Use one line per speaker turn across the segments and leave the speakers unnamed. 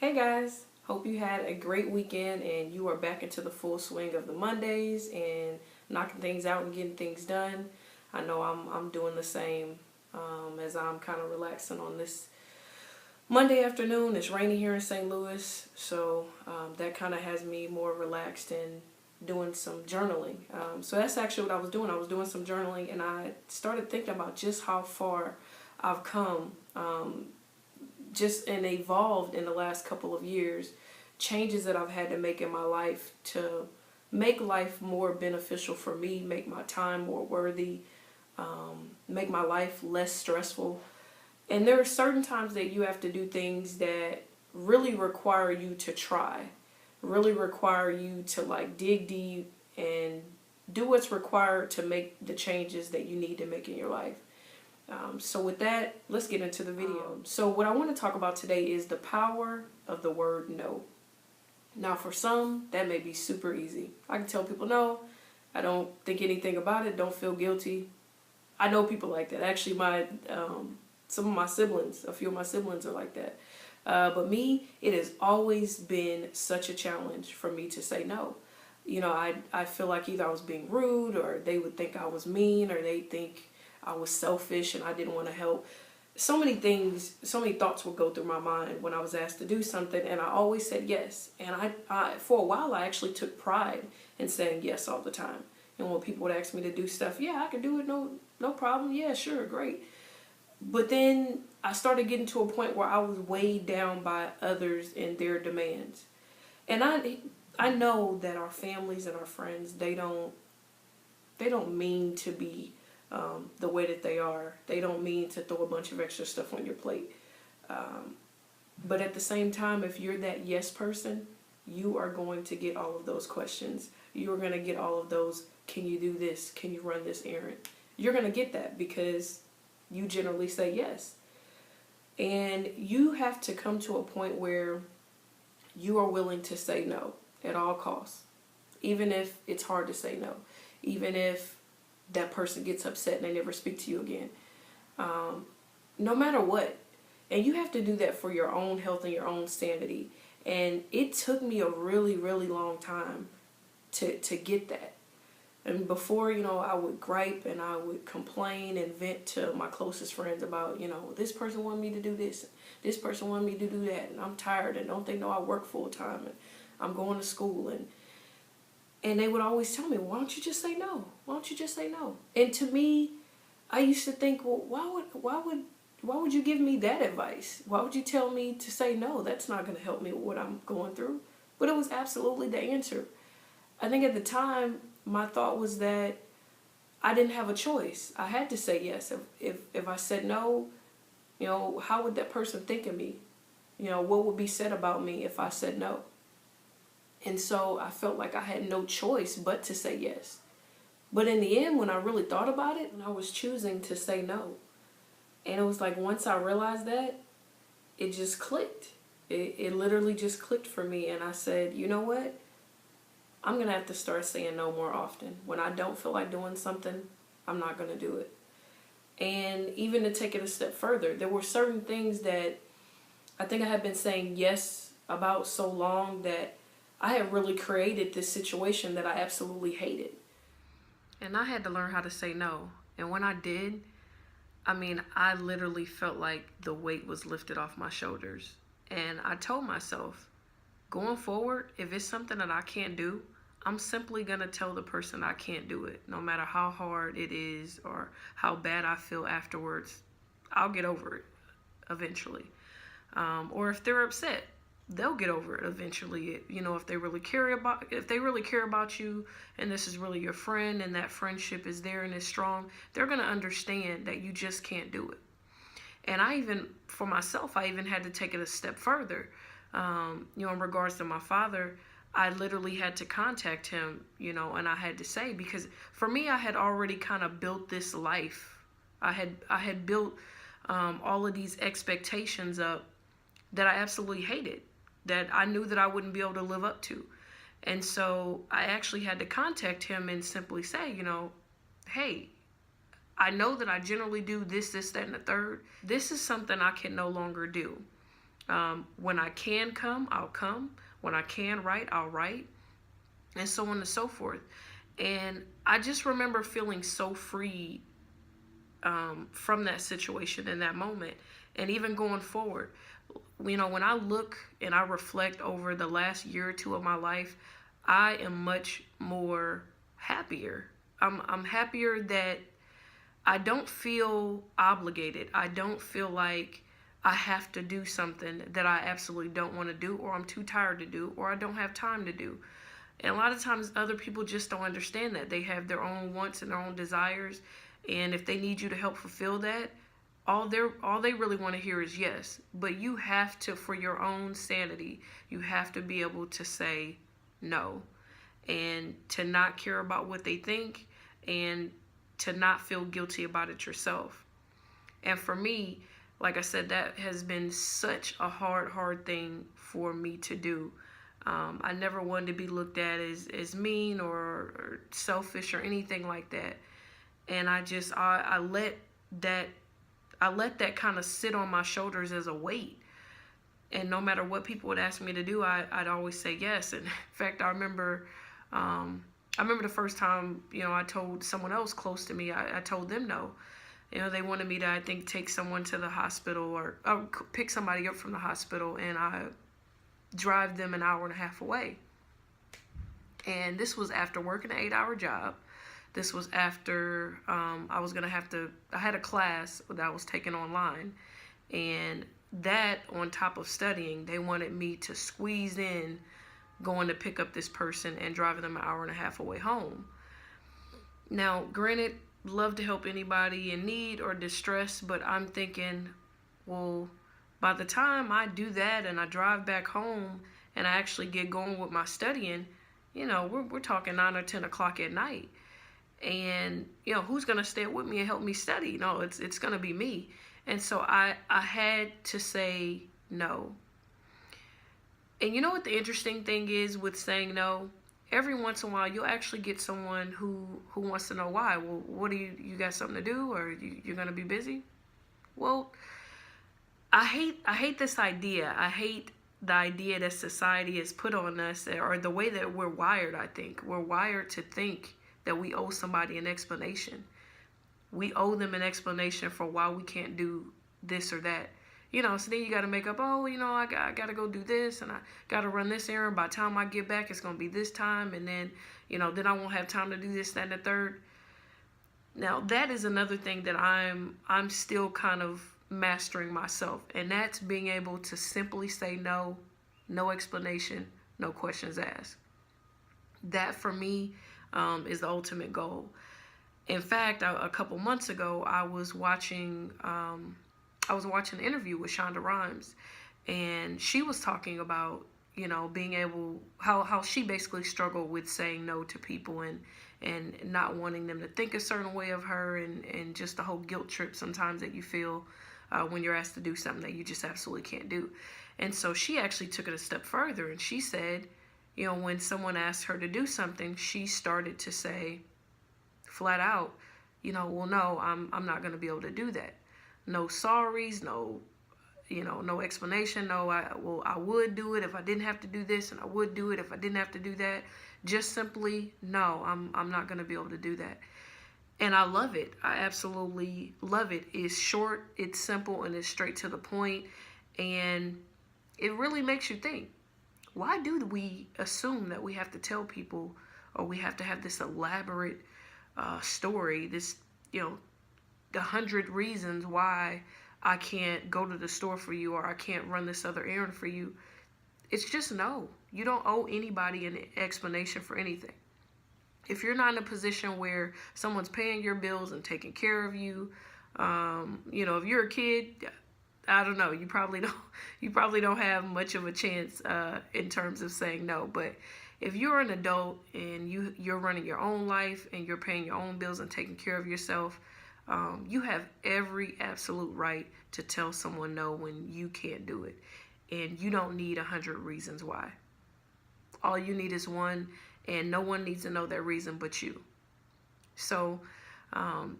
Hey guys, hope you had a great weekend and you are back into the full swing of the Mondays and knocking things out and getting things done. I know I'm doing the same as I'm kind of relaxing on this Monday afternoon. It's rainy here in St. Louis, so that kind of has me more relaxed and doing some journaling. So that's actually what I was doing. I was doing some journaling and I started thinking about just how far I've come. Just and evolved in the last couple of years, changes that I've had to make in my life to make life more beneficial for me, make my time more worthy, make my life less stressful. And there are certain times that you have to do things that really require you to try, really require you to like dig deep and do what's required to make the changes that you need to make in your life. So with that, let's get into the video. So what I want to talk about today is the power of the word no. Now for some, that may be super easy. I can tell people no, I don't think anything about it, don't feel guilty. I know people like that. Actually, some of my siblings, a few of my siblings are like that. But me, it has always been such a challenge for me to say no. You know, I feel like either I was being rude or they would think I was mean or they think I was selfish and I didn't want to help. So many things, so many thoughts would go through my mind when I was asked to do something, and I always said yes. And I for a while, I actually took pride in saying yes all the time. And when people would ask me to do stuff, yeah, I can do it, no problem. Yeah, sure, great. But then I started getting to a point where I was weighed down by others and their demands. And I know that our families and our friends, they don't mean to be the way that they are. They don't mean to throw a bunch of extra stuff on your plate. But at the same time, if you're that yes person, you are going to get all of those questions. You're going to get all of those, can you do this? Can you run this errand? You're going to get that because you generally say yes. And you have to come to a point where you are willing to say no at all costs. Even if it's hard to say no. Even if that person gets upset and they never speak to you again. No matter what. And you have to do that for your own health and your own sanity. And it took me a really, really long time to get that. And before, I would gripe and I would complain and vent to my closest friends about, this person wanted me to do this. This person wanted me to do that. And I'm tired and don't they know I work full time and I'm going to school and they would always tell me, why don't you just say no? Why don't you just say no? And to me, I used to think, well, why would you give me that advice? Why would you tell me to say no? That's not going to help me with what I'm going through. But it was absolutely the answer. I think at the time, my thought was that I didn't have a choice. I had to say yes. If I said no, how would that person think of me? What would be said about me if I said no? And so I felt like I had no choice but to say yes. But in the end, when I really thought about it, I was choosing to say no. And it was like once I realized that, it just clicked. It literally just clicked for me. And I said, you know what? I'm going to have to start saying no more often. When I don't feel like doing something, I'm not going to do it. And even to take it a step further, there were certain things that I think I had been saying yes about so long that I had really created this situation that I absolutely hated. And I had to learn how to say no. And when I did, I literally felt like the weight was lifted off my shoulders. And I told myself, going forward, if it's something that I can't do, I'm simply going to tell the person I can't do it. No matter how hard it is or how bad I feel afterwards, I'll get over it eventually. Or if they're upset, they'll get over it eventually. If they really care about you and this is really your friend and that friendship is there and is strong, they're going to understand that you just can't do it. And for myself, I even had to take it a step further. In regards to my father, I literally had to contact him, and I had to say, because for me, I had already kind of built this life. I had built all of these expectations up that I absolutely hated, that I knew that I wouldn't be able to live up to. And so I actually had to contact him and simply say, hey, I know that I generally do this, that, and the third. This is something I can no longer do. When I can come, I'll come. When I can write, I'll write, and so on and so forth. And I just remember feeling so free from that situation in that moment. And even going forward, you know, when I look and I reflect over the last year or two of my life, I am much more happier. I'm happier that I don't feel obligated. I don't feel like I have to do something that I absolutely don't want to do, or I'm too tired to do, or I don't have time to do. And a lot of times other people just don't understand that. They have their own wants and their own desires, and if they need you to help fulfill that, all they really want to hear is yes. But you have to, for your own sanity, you have to be able to say no, and to not care about what they think, and to not feel guilty about it yourself. And for me, like I said, that has been such a hard thing for me to do. I never wanted to be looked at as mean or selfish or anything like that. And I let that kind of sit on my shoulders as a weight. And no matter what people would ask me to do, I'd always say yes. And in fact, I remember the first time, you know, I told someone else close to me, I told them no. You know, they wanted me to, I think, take someone to the hospital, or pick somebody up from the hospital, and I drive them an hour and a half away. And this was after working an 8-hour job. This was after I had a class that I was taking online. And that, on top of studying, they wanted me to squeeze in going to pick up this person and driving them an hour and a half away home. Now, granted, love to help anybody in need or distress, but I'm thinking, well, by the time I do that and I drive back home and I actually get going with my studying, you know, we're talking 9 or 10 o'clock at night. And, you know, who's going to stay with me and help me study? No, it's going to be me. And so I had to say no. And you know what the interesting thing is with saying no? Every once in a while, you'll actually get someone who wants to know why. Well, what do you got something to do, or you're going to be busy? Well, I hate this idea. I hate the idea that society has put on us, or the way that we're wired. I think we're wired to think that we owe somebody an explanation. We owe them an explanation for why we can't do this or that. You know, so then you got to make up, oh, you know, I got to go do this, and I got to run this errand. By the time I get back, it's going to be this time, and then, you know, then I won't have time to do this, that, and the third. Now, that is another thing that I'm still kind of mastering myself, and that's being able to simply say no, no explanation, no questions asked. That, for me, is the ultimate goal. In fact, a couple months ago, I was watching an interview with Shonda Rhimes, and she was talking about, you know, being able, how she basically struggled with saying no to people, and not wanting them to think a certain way of her, and just the whole guilt trip sometimes that you feel when you're asked to do something that you just absolutely can't do. And so she actually took it a step further, and she said, you know, when someone asked her to do something, she started to say flat out, you know, well, no, I'm not going to be able to do that. No sorries, no, you know, no explanation. No, I would do it if I didn't have to do this, and I would do it if I didn't have to do that. Just simply, no, I'm not going to be able to do that. And I love it. I absolutely love it. It's short, it's simple, and it's straight to the point. And it really makes you think, why do we assume that we have to tell people, or we have to have this elaborate story, this, you know, 100 reasons why I can't go to the store for you, or I can't run this other errand for you? It's just no. You don't owe anybody an explanation for anything. If you're not in a position where someone's paying your bills and taking care of you, you know, if you're a kid, I don't know, you probably don't have much of a chance in terms of saying no. But if you're an adult and you're running your own life and you're paying your own bills and taking care of yourself, you have every absolute right to tell someone no when you can't do it. And you don't need 100 reasons why. All you need is one, and no one needs to know that reason but you. So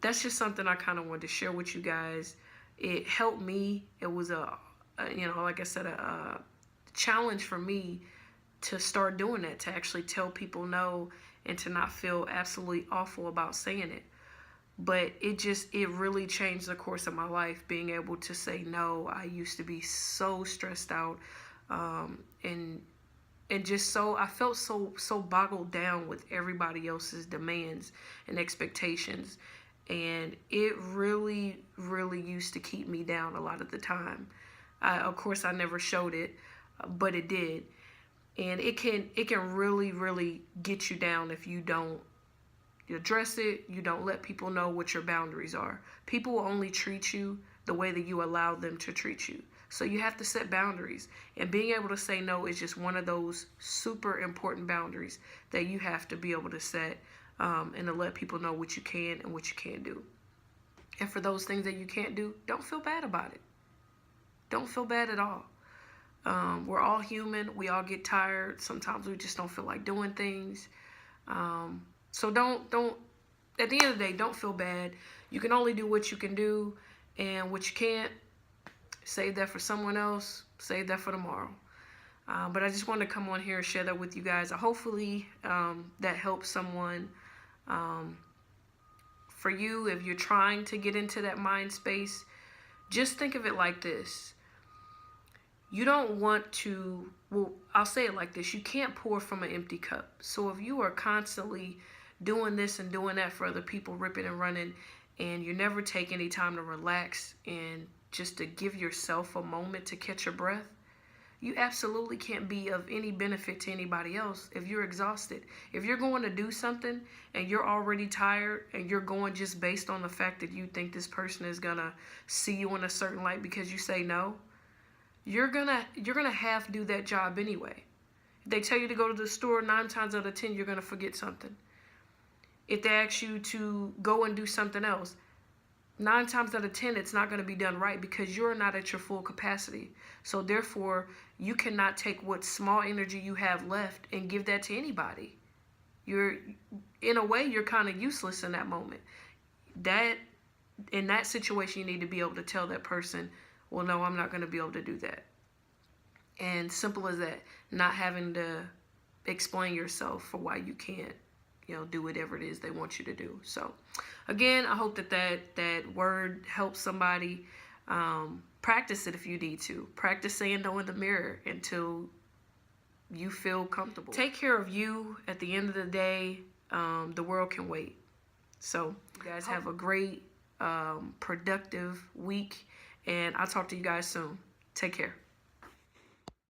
that's just something I kind of wanted to share with you guys. It helped me. It was a you know, like I said, a challenge for me to start doing that, to actually tell people no and to not feel absolutely awful about saying it. But it really changed the course of my life, being able to say no. I used to be so stressed out, and just so I felt so boggled down with everybody else's demands and expectations, and it really used to keep me down a lot of the time. Of course, I never showed it, but it did, and it can really get you down if you don't address it. You don't let people know what your boundaries are. People will only treat you the way that you allow them to treat you. So you have to set boundaries. And being able to say no is just one of those super important boundaries that you have to be able to set, and to let people know what you can and what you can't do. And for those things that you can't do, don't feel bad about it. Don't feel bad at all. We're all human. We all get tired. Sometimes we just don't feel like doing things. So don't, at the end of the day, don't feel bad. You can only do what you can do, and what you can't, save that for someone else, save that for tomorrow. But I just wanted to come on here and share that with you guys. Hopefully that helps someone. For you, if you're trying to get into that mind space, just think of it like this. You don't want to, well, I'll say it like this. You can't pour from an empty cup. So if you are constantly doing this and doing that for other people, ripping and running, and you never take any time to relax and just to give yourself a moment to catch your breath, you absolutely can't be of any benefit to anybody else if you're exhausted. If you're going to do something and you're already tired, and you're going just based on the fact that you think this person is going to see you in a certain light because you say no, you're gonna have to do that job anyway. If they tell you to go to the store, 9 times out of 10, you're going to forget something. If they ask you to go and do something else, 9 times out of 10, it's not going to be done right because you're not at your full capacity. So therefore, you cannot take what small energy you have left and give that to anybody. In a way, you're kind of useless in that moment. In that situation, you need to be able to tell that person, well, no, I'm not going to be able to do that. And simple as that, not having to explain yourself for why you can't, do whatever it is they want you to do. So again, I hope that word helps somebody. Practice it if you need to. Practice saying no in the mirror until you feel comfortable. Take care of you. At the end of the day, the world can wait. So you guys have a great, productive week, and I'll talk to you guys soon. Take care.